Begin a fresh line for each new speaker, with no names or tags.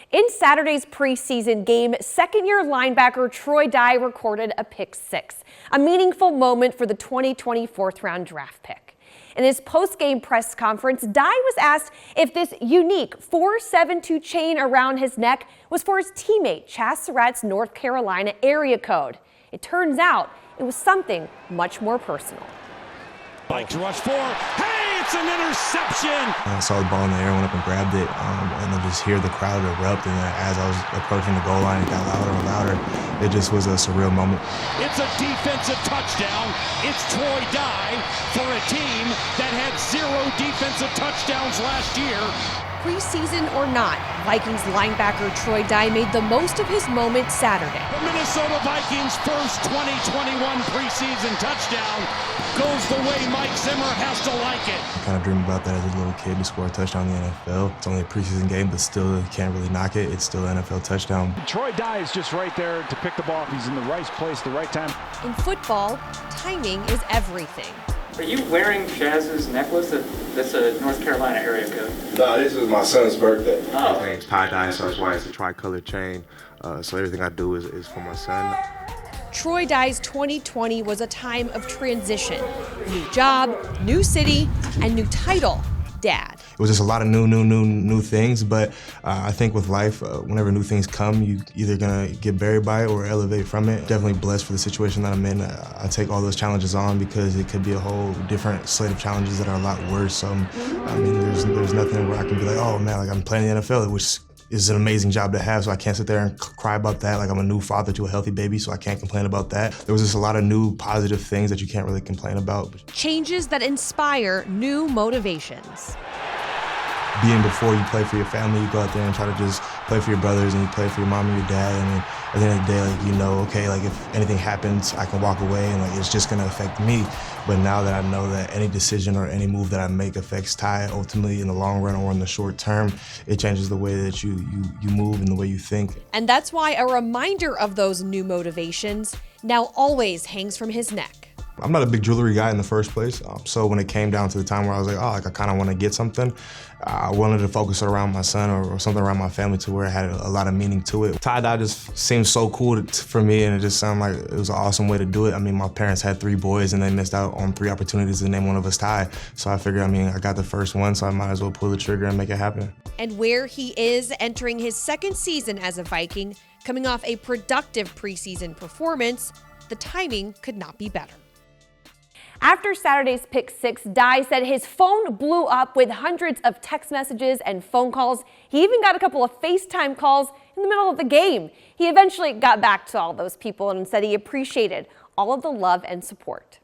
In Saturday's preseason game, second-year linebacker Troy Dye recorded a pick six, a meaningful moment for the 2020 fourth-round draft pick. In his post-game press conference, Dye was asked if this unique 472 chain around his neck was for his teammate Chaz Surratt's North Carolina area code. It turns out it was something much more personal.
Like to rush for, hey, it's an interception!
I saw the ball in the air, went up and grabbed it, and then just hear the crowd erupt. And then as I was approaching the goal line, it got louder and louder. It just was a surreal moment.
It's a defensive touchdown. It's Troy Dye for a team that had 0 defensive touchdowns last year.
Preseason or not, Vikings linebacker Troy Dye made the most of his moment Saturday.
The Minnesota Vikings' first 2021 preseason touchdown goes the way Mike Zimmer has to like it.
I kind of dreamed about that as a little kid, to score a touchdown in the NFL. It's only a preseason game, but still, you can't really knock it. It's still an NFL touchdown.
Troy Dye is just right there to pick the ball up. He's in the right place, the right time.
In football, timing is everything.
Are you wearing Chaz's necklace? That's a North Carolina area code.
No, this is my son's birthday.
Oh.
His name's tie-dye, so that's why it's a tri-colored chain. So everything I do is for my son.
Troy Dye's 2020 was a time of transition. New job, new city, and new title, Dad.
It was just a lot of new things, but I think with life, whenever new things come, you either gonna get buried by it or elevate from it. Definitely blessed for the situation that I'm in. I take all those challenges on because it could be a whole different slate of challenges that are a lot worse. So, I mean, there's nothing where I can be like, oh man, like I'm playing in the NFL, which is an amazing job to have, so I can't sit there and cry about that. Like I'm a new father to a healthy baby, so I can't complain about that. There was just a lot of new positive things that you can't really complain about.
Changes that inspire new motivations.
Being before you play for your family, you go out there and try to just play for your brothers and you play for your mom and your dad. And at the end of the day, like, you know, okay, like if anything happens, I can walk away and like it's just gonna affect me. But now that I know that any decision or any move that I make affects Ty ultimately in the long run or in the short term, it changes the way that you move and the way you think.
And that's why a reminder of those new motivations now always hangs from his neck.
I'm not a big jewelry guy in the first place, so when it came down to the time where I was like, oh, like I kind of want to get something, I wanted to focus it around my son or something around my family to where it had a lot of meaning to it. Tie-dye just seemed so cool for me, and it just sounded like it was an awesome way to do it. I mean, my parents had 3 boys, and they missed out on 3 opportunities to name one of us Ty. So I figured, I mean, I got the first one, so I might as well pull the trigger and make it happen.
And where he is entering his second season as a Viking, coming off a productive preseason performance, the timing could not be better. After Saturday's pick six, Dye said his phone blew up with hundreds of text messages and phone calls. He even got a couple of FaceTime calls in the middle of the game. He eventually got back to all those people and said he appreciated all of the love and support.